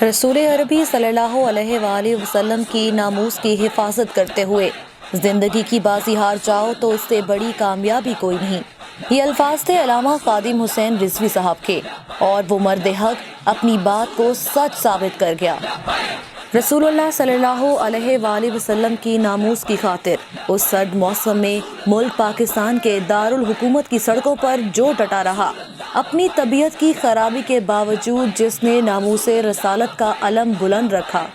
رسول عربی صلی اللہ علیہ وآلہ وسلم کی ناموس کی حفاظت کرتے ہوئے زندگی کی بازی ہار جاؤ تو اس سے بڑی کامیابی کوئی نہیں۔ یہ الفاظ تھے علامہ خادم حسین رضوی صاحب کے، اور وہ مرد حق اپنی بات کو سچ ثابت کر گیا۔ رسول اللہ صلی اللہ علیہ وآلہ وسلم کی ناموس کی خاطر اس سرد موسم میں ملک پاکستان کے دارالحکومت کی سڑکوں پر جو ڈٹا رہا، اپنی طبیعت کی خرابی کے باوجود جس نے ناموس رسالت کا علم بلند رکھا،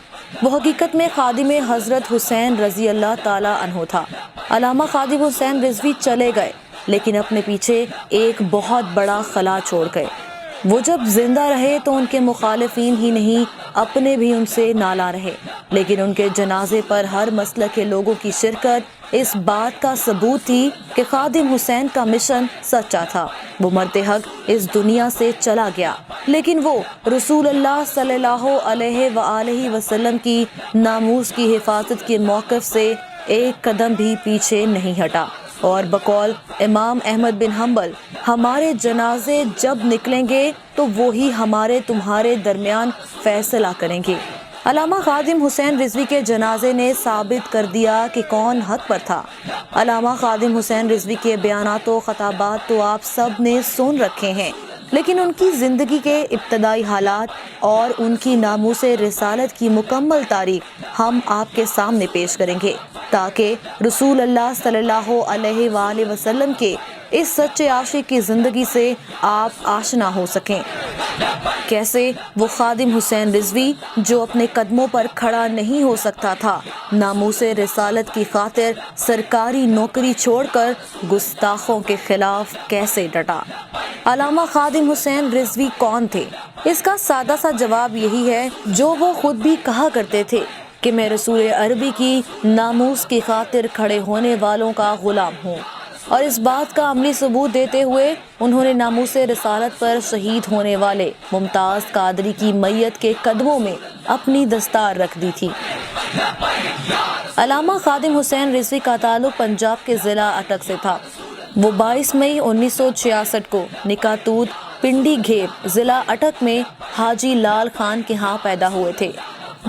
وہ حقیقت میں خادم حضرت حسین رضی اللہ تعالی عنہ تھا۔ علامہ خادم حسین رضوی چلے گئے، لیکن اپنے پیچھے ایک بہت بڑا خلا چھوڑ گئے۔ وہ جب زندہ رہے تو ان کے مخالفین ہی نہیں، اپنے بھی ان سے نالاں رہے، لیکن ان کے جنازے پر ہر مسلک کے لوگوں کی شرکت اس بات کا ثبوت تھی کہ خادم حسین کا مشن سچا تھا۔ وہ مرد حق اس دنیا سے چلا گیا، لیکن وہ رسول اللہ صلی اللہ علیہ وآلہ وسلم کی ناموس کی حفاظت کے موقف سے ایک قدم بھی پیچھے نہیں ہٹا، اور بقول امام احمد بن حنبل، ہمارے جنازے جب نکلیں گے تو وہی ہمارے تمہارے درمیان فیصلہ کریں گے۔ علامہ خادم حسین رضوی کے جنازے نے ثابت کر دیا کہ کون حق پر تھا۔ علامہ خادم حسین رضوی کے بیانات و خطابات تو آپ سب نے سن رکھے ہیں، لیکن ان کی زندگی کے ابتدائی حالات اور ان کی ناموس رسالت کی مکمل تاریخ ہم آپ کے سامنے پیش کریں گے، تاکہ رسول اللہ صلی اللہ علیہ وآلہ وسلم کے اس سچے عاشق کی زندگی سے آپ آشنا ہو سکیں۔ کیسے وہ خادم حسین رضوی جو اپنے قدموں پر کھڑا نہیں ہو سکتا تھا، ناموس رسالت کی خاطر سرکاری نوکری چھوڑ کر گستاخوں کے خلاف کیسے ڈٹا۔ علامہ خادم حسین رضوی کون تھے؟ اس کا سادہ سا جواب یہی ہے جو وہ خود بھی کہا کرتے تھے کہ میں رسول عربی کی ناموس کی خاطر کھڑے ہونے والوں کا غلام ہوں، اور اس بات کا عملی ثبوت دیتے ہوئے انہوں نے ناموس رسالت پر شہید ہونے والے ممتاز قادری کی میت کے قدموں میں اپنی دستار رکھ دی تھی۔ علامہ خادم حسین رضوی کا تعلق پنجاب کے ضلع اٹک سے تھا۔ وہ 22 مئی 1966 کو نکاتود پنڈی گھیب ضلع اٹک میں حاجی لال خان کے ہاں پیدا ہوئے تھے۔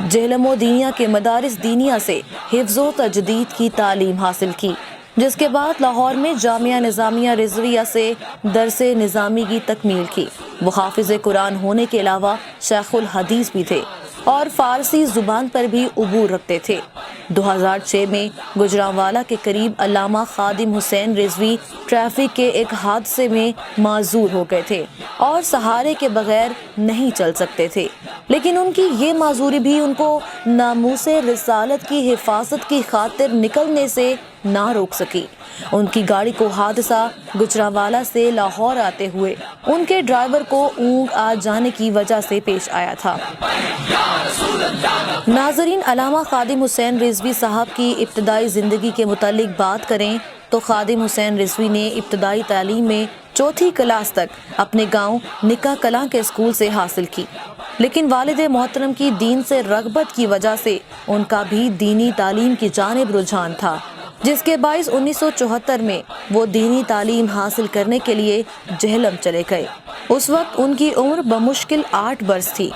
جہلم و دینیا کے مدارس دینیا سے حفظ و تجدید کی تعلیم حاصل کی، جس کے بعد لاہور میں جامعہ نظامیہ رضویہ سے درس نظامی کی تکمیل کی۔ وہ حافظ قرآن ہونے کے علاوہ شیخ الحدیث بھی تھے اور فارسی زبان پر بھی عبور رکھتے تھے۔ 2006 میں گجرانوالہ کے قریب علامہ خادم حسین رضوی ٹریفک کے ایک حادثے میں معذور ہو گئے تھے اور سہارے کے بغیر نہیں چل سکتے تھے، لیکن ان کی یہ معذوری بھی ان کو ناموس رسالت کی حفاظت کی خاطر نکلنے سے نہ روک سکی۔ ان کی گاڑی کو حادثہ گجرانوالہ سے لاہور آتے ہوئے ان کے ڈرائیور کو اونگ آ جانے کی وجہ سے پیش آیا تھا۔ ناظرین، علامہ خادم حسین رضوی صاحب کی ابتدائی زندگی کے متعلق بات کریں تو خادم حسین رضوی نے ابتدائی تعلیم میں 4تھی کلاس تک اپنے گاؤں نکا کلاں کے اسکول سے حاصل کی، لیکن والد محترم کی دین سے رغبت کی وجہ سے ان کا بھی دینی تعلیم کی جانب رجحان تھا، جس کے باعث 1974 میں وہ دینی تعلیم حاصل کرنے کے لیے جہلم چلے گئے۔ اس وقت ان کی عمر بمشکل 8 برس تھی۔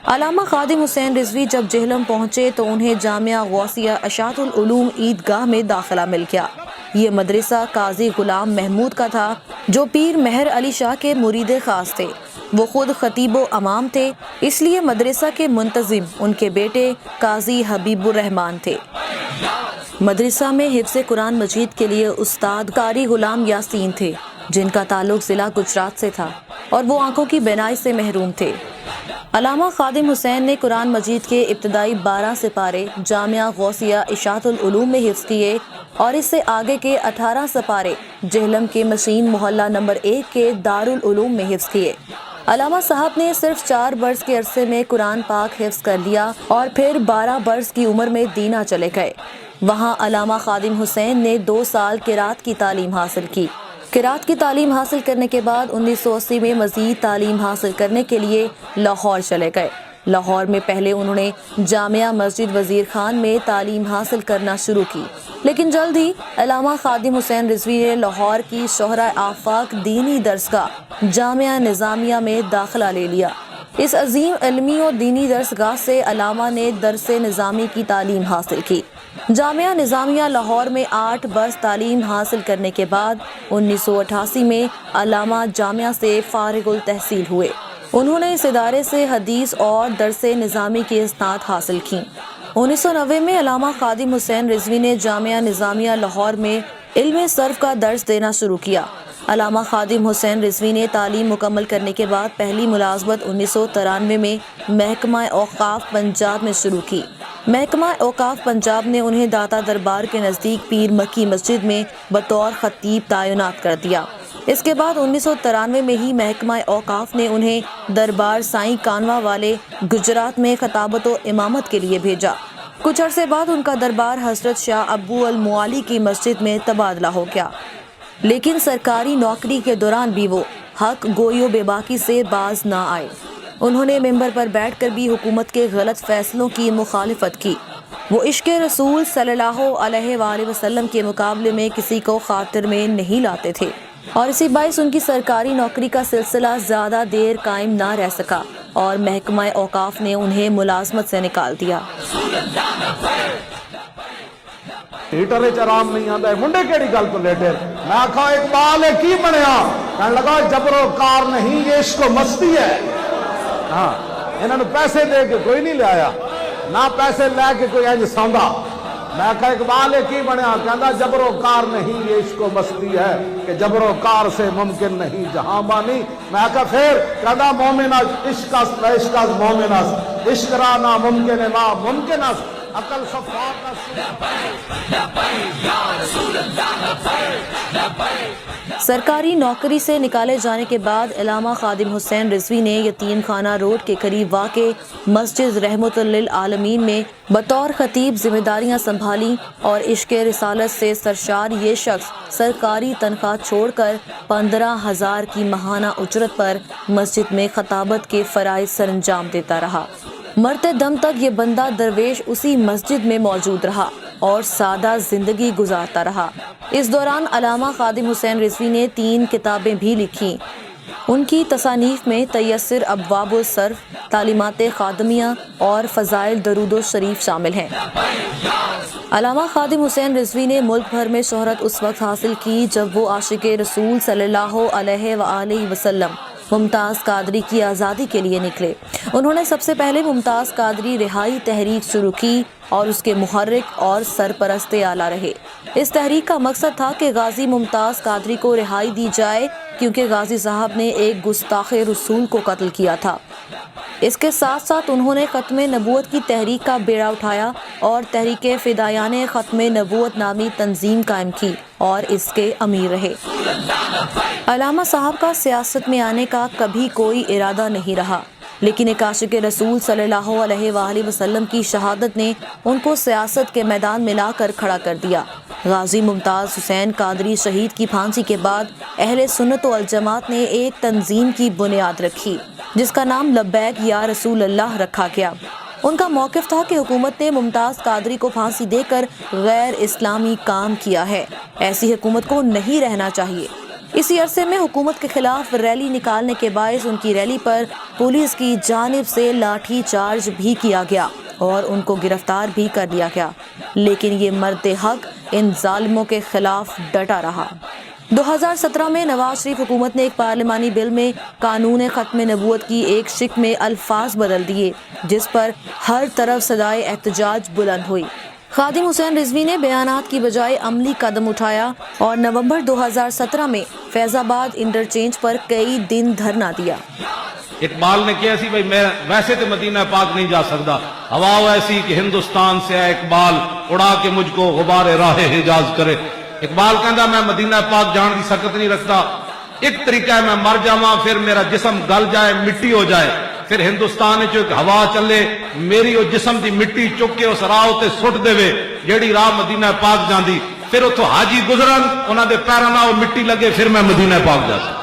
علامہ خادم حسین رضوی جب جہلم پہنچے تو انہیں جامعہ غوثیہ اشاعت العلوم عیدگاہ میں داخلہ مل گیا۔ یہ مدرسہ قاضی غلام محمود کا تھا، جو پیر مہر علی شاہ کے مرید خاص تھے۔ وہ خود خطیب و امام تھے، اس لیے مدرسہ کے منتظم ان کے بیٹے قاضی حبیب الرحمان تھے۔ مدرسہ میں حفظ قرآن مجید کے لیے استاد قاری غلام یاسین تھے، جن کا تعلق ضلع گجرات سے تھا اور وہ آنکھوں کی بینائی سے محروم تھے۔ علامہ خادم حسین نے قرآن مجید کے ابتدائی 12 سپارے جامعہ غوثیہ اشاعت العلوم میں حفظ کیے اور اس سے آگے کے 18 سپارے جہلم کے مشین محلہ نمبر 1 کے دارالعلوم میں حفظ کیے۔ علامہ صاحب نے صرف 4 برس کے عرصے میں قرآن پاک حفظ کر لیا اور پھر 12 برس کی عمر میں دینا چلے گئے۔ وہاں علامہ خادم حسین نے 2 سال قرات کی تعلیم حاصل کی۔ قرات کی تعلیم حاصل کرنے کے بعد 1980 میں مزید تعلیم حاصل کرنے کے لیے لاہور چلے گئے۔ لاہور میں پہلے انہوں نے جامعہ مسجد وزیر خان میں تعلیم حاصل کرنا شروع کی، لیکن جلد ہی علامہ خادم حسین رضوی نے لاہور کی شہرہ آفاق دینی درسگاہ جامعہ نظامیہ میں داخلہ لے لیا۔ اس عظیم علمی اور دینی درسگاہ سے علامہ نے درس نظامی کی تعلیم حاصل کی۔ جامعہ نظامیہ لاہور میں 8 برس تعلیم حاصل کرنے کے بعد 1988 میں علامہ جامعہ سے فارغ التحصیل ہوئے۔ انہوں نے اس ادارے سے حدیث اور درس نظامی کی اسناد حاصل کی۔ 1990 میں علامہ خادم حسین رضوی نے جامعہ نظامیہ لاہور میں علم صرف کا درس دینا شروع کیا۔ علامہ خادم حسین رضوی نے تعلیم مکمل کرنے کے بعد پہلی ملازمت 1993 میں محکمہ اوقاف پنجاب میں شروع کی۔ محکمہ اوقاف پنجاب نے انہیں داتا دربار کے نزدیک پیر مکی مسجد میں بطور خطیب تعینات کر دیا۔ اس کے بعد 1993 میں ہی محکمہ اوقاف نے انہیں دربار سائیں کانوا والے گجرات میں خطابت و امامت کے لیے بھیجا۔ کچھ عرصے بعد ان کا دربار حضرت شاہ ابو المعالی کی مسجد میں تبادلہ ہو گیا، لیکن سرکاری نوکری کے دوران بھی وہ حق گوئی و بے باکی سے باز نہ آئے۔ انہوں نے ممبر پر بیٹھ کر بھی حکومت کے غلط فیصلوں کی مخالفت کی۔ وہ عشق رسول صلی اللہ علیہ وآلہ وسلم کے مقابلے میں کسی کو خاطر میں نہیں لاتے تھے، اور اسی باعث ان کی سرکاری نوکری کا سلسلہ زیادہ دیر قائم نہ رہ سکا اور محکمہ اوقاف نے انہیں ملازمت سے نکال دیا۔ ہیٹر آرام نہیں آتا ہے، منڈے کیڑی گل تو لیٹے میں آکھا اقبال ہے کی بنیا، کہنے لگا جبر و کار نہیں یہ عشق و مستی ہے۔ ہاں انہوں نے پیسے دے کے کوئی نہیں لے آیا، نہ پیسے لے کے کوئی انج سوندا۔ میں کہا اقبال ہے کی بنیا، کہنا جبر و کار نہیں یہ عشق و مستی ہے کہ جبر و کار سے ممکن نہیں جہاں بانی۔ میں کہا پھر کہنا مومن عشق عشق مومن عشق را نا ممکن ہے ما ممکن عقل صفات سرکاری نوکری سے نکالے جانے کے بعد علامہ خادم حسین رضوی نے یتیم خانہ روڈ کے قریب واقع مسجد رحمت للعالمین میں بطور خطیب ذمہ داریاں سنبھالی، اور عشق رسالت سے سرشار یہ شخص سرکاری تنخواہ چھوڑ کر 15,000 کی ماہانہ اجرت پر مسجد میں خطابت کے فرائض سر انجام دیتا رہا۔ مرتے دم تک یہ بندہ درویش اسی مسجد میں موجود رہا اور سادہ زندگی گزارتا رہا۔ اس دوران علامہ خادم حسین رضوی نے 3 کتابیں بھی لکھیں۔ ان کی تصانیف میں تیسر ابواب الصرف، تعلیمات خادمیہ اور فضائل درود و شریف شامل ہیں۔ علامہ خادم حسین رضوی نے ملک بھر میں شہرت اس وقت حاصل کی جب وہ عاشق رسول صلی اللہ علیہ وآلہ وسلم ممتاز قادری کی آزادی کے لیے نکلے۔ انہوں نے سب سے پہلے ممتاز قادری رہائی تحریک شروع کی اور اس کے محرک اور سرپرست اعلیٰ رہے۔ اس تحریک کا مقصد تھا کہ غازی ممتاز قادری کو رہائی دی جائے، کیونکہ غازی صاحب نے ایک گستاخ رسول کو قتل کیا تھا۔ اس کے ساتھ ساتھ انہوں نے ختم نبوت کی تحریک کا بیڑا اٹھایا اور تحریک فدایان ختم نبوت نامی تنظیم قائم کی اور اس کے امیر رہے۔ علامہ صاحب کا سیاست میں آنے کا کبھی کوئی ارادہ نہیں رہا، لیکن ایک عاشق رسول صلی اللہ علیہ وآلہ وسلم کی شہادت نے ان کو سیاست کے میدان میں لا کر کھڑا کر دیا۔ غازی ممتاز حسین قادری شہید کی پھانسی کے بعد اہل سنت والجماعت نے ایک تنظیم کی بنیاد رکھی جس کا نام لبیک یا رسول اللہ رکھا گیا۔ ان کا موقف تھا کہ حکومت نے ممتاز قادری کو پھانسی دے کر غیر اسلامی کام کیا ہے، ایسی حکومت کو نہیں رہنا چاہیے۔ اسی عرصے میں حکومت کے خلاف ریلی نکالنے کے باعث ان کی ریلی پر پولیس کی جانب سے لاٹھی چارج بھی کیا گیا اور ان کو گرفتار بھی کر لیا گیا، لیکن یہ مرد حق ان ظالموں کے خلاف ڈٹا رہا۔ 2017 میں نواز شریف حکومت نے ایک پارلیمانی بل میں قانون ختم نبوت کی ایک شق میں الفاظ بدل دیے، جس پر ہر طرف صدائے احتجاج بلند ہوئی۔ خادم حسین رضوی نے بیانات کی بجائے عملی قدم اٹھایا اور نومبر 2017 میں فیض آباد انٹرچینج پر کئی دن دھرنا دیا۔ اقبال نے کیا سی بھائی میں ویسے تو مدینہ پاک نہیں جا سکتا، ہوا ایسی کہ ہندوستان سے آئے اقبال اڑا کے مجھ کو غبار راہ حجاز کرے۔ اقبال کہندا میں مدینہ پاک جان کی سکت نہیں رکھتا، ایک طریقہ ہے میں مر جاواں پھر میرا جسم گل جائے مٹی ہو جائے، پھر ہندوستان چ ایک ہوا چلے میری وہ جسم دی مٹی چک کے اس راہ تے سٹ دے جیڑی راہ مدینہ پاک جاندی، پھر اتھوں حاجی گزرن انہاں دے پیراں نال مٹی لگے، پھر میں مدینہ پاک جا سکتا۔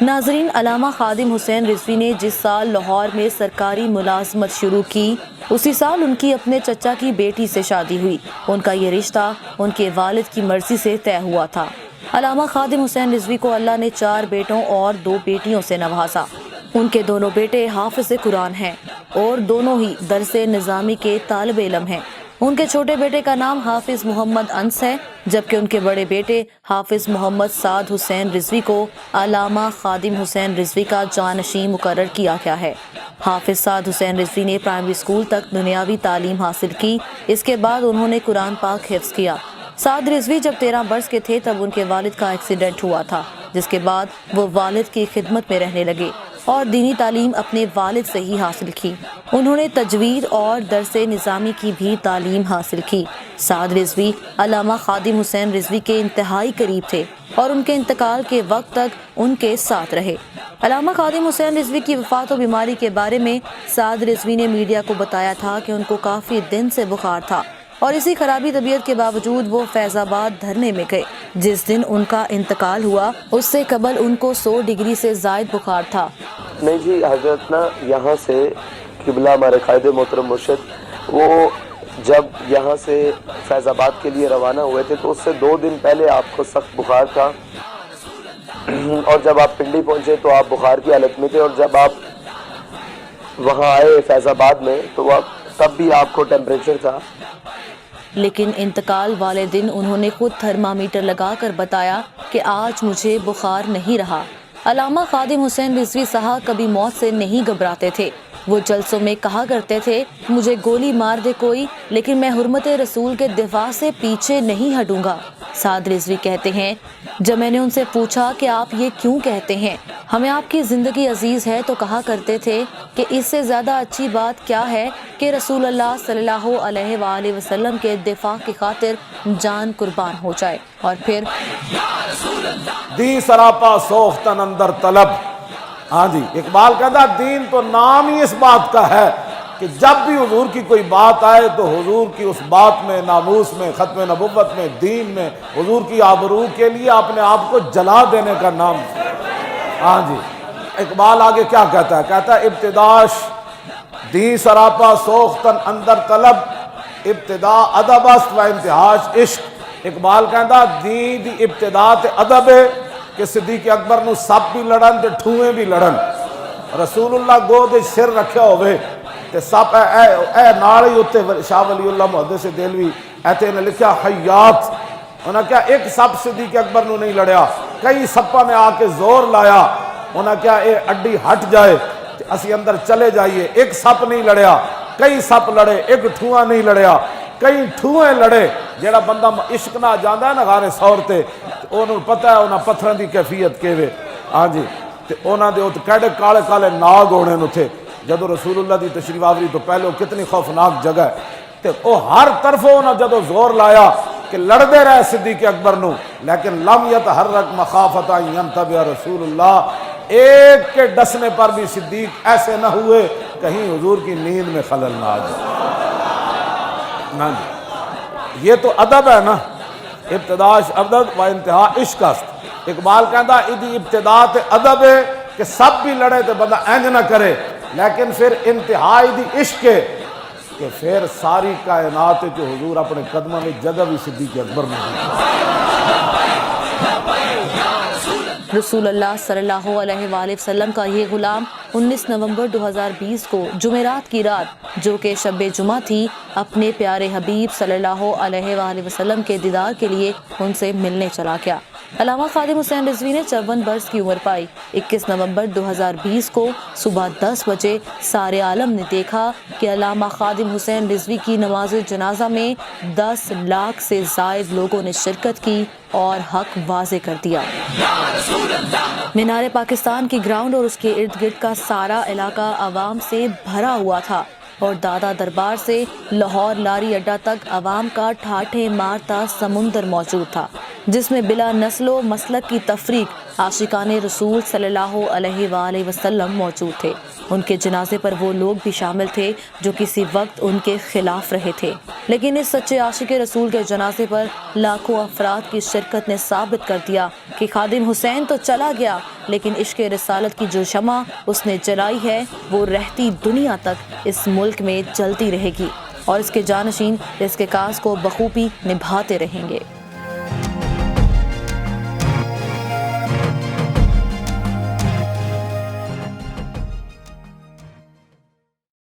ناظرین، علامہ خادم حسین رضوی نے جس سال لاہور میں سرکاری ملازمت شروع کی، اسی سال ان کی اپنے چچا کی بیٹی سے شادی ہوئی۔ ان کا یہ رشتہ ان کے والد کی مرضی سے طے ہوا تھا۔ علامہ خادم حسین رضوی کو اللہ نے 4 بیٹوں اور 2 بیٹیوں سے نوازا۔ ان کے دونوں بیٹے حافظ قرآن ہیں اور دونوں ہی درس نظامی کے طالب علم ہیں۔ ان کے چھوٹے بیٹے کا نام حافظ محمد انس ہے، جبکہ ان کے بڑے بیٹے حافظ محمد سعد حسین رضوی کو علامہ خادم حسین رضوی کا جانشین مقرر کیا گیا ہے۔ حافظ سعد حسین رضوی نے پرائمری اسکول تک دنیاوی تعلیم حاصل کی۔ اس کے بعد انہوں نے قرآن پاک حفظ کیا۔ سعد رضوی جب 13 برس کے تھے تب ان کے والد کا ایکسیڈنٹ ہوا تھا، جس کے بعد وہ والد کی خدمت میں رہنے لگے اور دینی تعلیم اپنے والد سے ہی حاصل کی۔ انہوں نے تجوید اور درس نظامی کی بھی تعلیم حاصل کی۔ سعد رضوی علامہ خادم حسین رضوی کے انتہائی قریب تھے اور ان کے انتقال کے وقت تک ان کے ساتھ رہے۔ علامہ خادم حسین رضوی کی وفات و بیماری کے بارے میں سعد رضوی نے میڈیا کو بتایا تھا کہ ان کو کافی دن سے بخار تھا اور اسی خرابی طبیعت کے باوجود وہ فیض آباد دھرنے میں گئے۔ جس دن ان کا انتقال ہوا اس سے قبل ان کو 100 ڈگری سے زائد بخار تھا۔ نہیں جی، حضرت نا یہاں سے قبلہ ہمارے قائد محترم مرشد وہ جب یہاں سے فیض آباد کے لیے روانہ ہوئے تھے تو اس سے 2 دن پہلے آپ کو سخت بخار تھا، اور جب آپ پنڈی پہنچے تو آپ بخار کی حالت میں تھے، اور جب آپ وہاں آئے فیض آباد میں تو تب بھی آپ کو ٹیمپریچر تھا۔ لیکن انتقال والے دن انہوں نے خود تھرمامیٹر لگا کر بتایا کہ آج مجھے بخار نہیں رہا۔ علامہ خادم حسین رضوی صاحب کبھی موت سے نہیں گھبراتے تھے۔ وہ جلسوں میں کہا کرتے تھے، مجھے گولی مار دے کوئی لیکن میں حرمت رسول کے دفاع سے پیچھے نہیں ہٹوں گا۔ سعد رضوی کہتے ہیں، جب میں نے ان سے پوچھا کہ آپ یہ کیوں کہتے ہیں، ہمیں آپ کی زندگی عزیز ہے، تو کہا کرتے تھے کہ اس سے زیادہ اچھی بات کیا ہے کہ رسول اللہ صلی اللہ علیہ وآلہ وسلم کے دفاع کی خاطر جان قربان ہو جائے۔ اور پھر دی سراپا سوختن اندر طلب۔ ہاں جی، اقبال کہتا دین تو نام ہی اس بات کا ہے کہ جب بھی حضور کی کوئی بات آئے تو حضور کی اس بات میں، ناموس میں، ختم نبوت میں، دین میں حضور کی آبرو کے لیے اپنے آپ کو جلا دینے کا نام۔ ہاں جی، اقبال آگے کیا کہتا ہے؟ کہتا ہے ابتداش دی سراپا سوختن اندر طلب، ابتدا ادب است و انتہاش عشق۔ اقبال کہتا دین دی ابتدا تے ادب ہے کہ صدیق اکبر نو سب بھی لڑن تے ٹھوئیں بھی لڑن، رسول اللہ گود سر رکھیا ہوئے تے سب اے نالی اتے شاہ ولی اللہ محدث دہلوی ایتے نے لکھیا حیات، انہاں کیا ایک سب صدیق اکبر نو نہیں لڑیا، کئی سپا نے آ کے زور لایا، انہاں کیا اے اڈی ہٹ جائے تے اسی اندر چلے جائیے۔ ایک سپ نہیں لڑیا، کئی سپ لڑے، ایک ٹھواں نہیں لڑیا، کئی ٹھوئیں لڑے۔ جیڑا بندہ عشق نہ جاندا ہے نا غار سور تے انہوں پتہ ہے انہاں پتھراں دی کیفیت کیویں۔ ہاں جی، تے انہاں دے اوتے کیڑے کالے کالے ناگ ہونے تھے جدو رسول اللہ دی تشریف آوری تو پہلے کتنی خوفناک جگہ ہے، تے او ہر طرفوں انہاں جدو زور لایا کہ لڑدے رہے صدیق اکبر نو، لیکن لم یتحرک مخافت ان ینتبہ رسول اللہ، ایک کے ڈسنے پر بھی صدیق ایسے نہ ہوئے کہیں حضور کی نیند میں خلل نہ آ جائے۔ یہ تو ادب ہے نا، ابتداش ادب و انتہا عشق است۔ اقبال کہتا ادی ابتدا تے ادب ہے کہ سب بھی لڑے تو بندہ اینج نہ کرے، لیکن پھر انتہائی دی عشق ہے کہ پھر ساری کائنات جو حضور اپنے قدموں میں جگہ بھی صدیق اکبر میں رسول اللہ صلی اللہ علیہ وآلہ وسلم کا یہ غلام 19 نومبر 2020 کو جمعرات کی رات جو کہ شب جمعہ تھی، اپنے پیارے حبیب صلی اللہ علیہ وآلہ وسلم کے دیدار کے لیے ان سے ملنے چلا گیا۔ علامہ خادم حسین رضوی نے 54 برس کی عمر پائی۔ 21 نومبر 2020 کو صبح 10 بجے سارے عالم نے دیکھا کہ علامہ خادم حسین رضوی کی نماز جنازہ میں 10 لاکھ سے زائد لوگوں نے شرکت کی اور حق واضح کر دیا۔ مینار پاکستان کی گراؤنڈ اور اس کے ارد گرد کا سارا علاقہ عوام سے بھرا ہوا تھا اور دادا دربار سے لاہور لاری اڈا تک عوام کا ٹھاٹھے مارتا سمندر موجود تھا، جس میں بلا نسل و مسلک کی تفریق عاشقان رسول صلی اللہ علیہ وآلہ وسلم موجود تھے۔ ان کے جنازے پر وہ لوگ بھی شامل تھے جو کسی وقت ان کے خلاف رہے تھے، لیکن اس سچے عاشق رسول کے جنازے پر لاکھوں افراد کی شرکت نے ثابت کر دیا کہ خادم حسین تو چلا گیا لیکن عشق رسالت کی جو شمع اس نے جلائی ہے وہ رہتی دنیا تک اس ملک میں جلتی رہے گی اور اس کے جانشین اس کے کاز کو بخوبی نبھاتے رہیں گے۔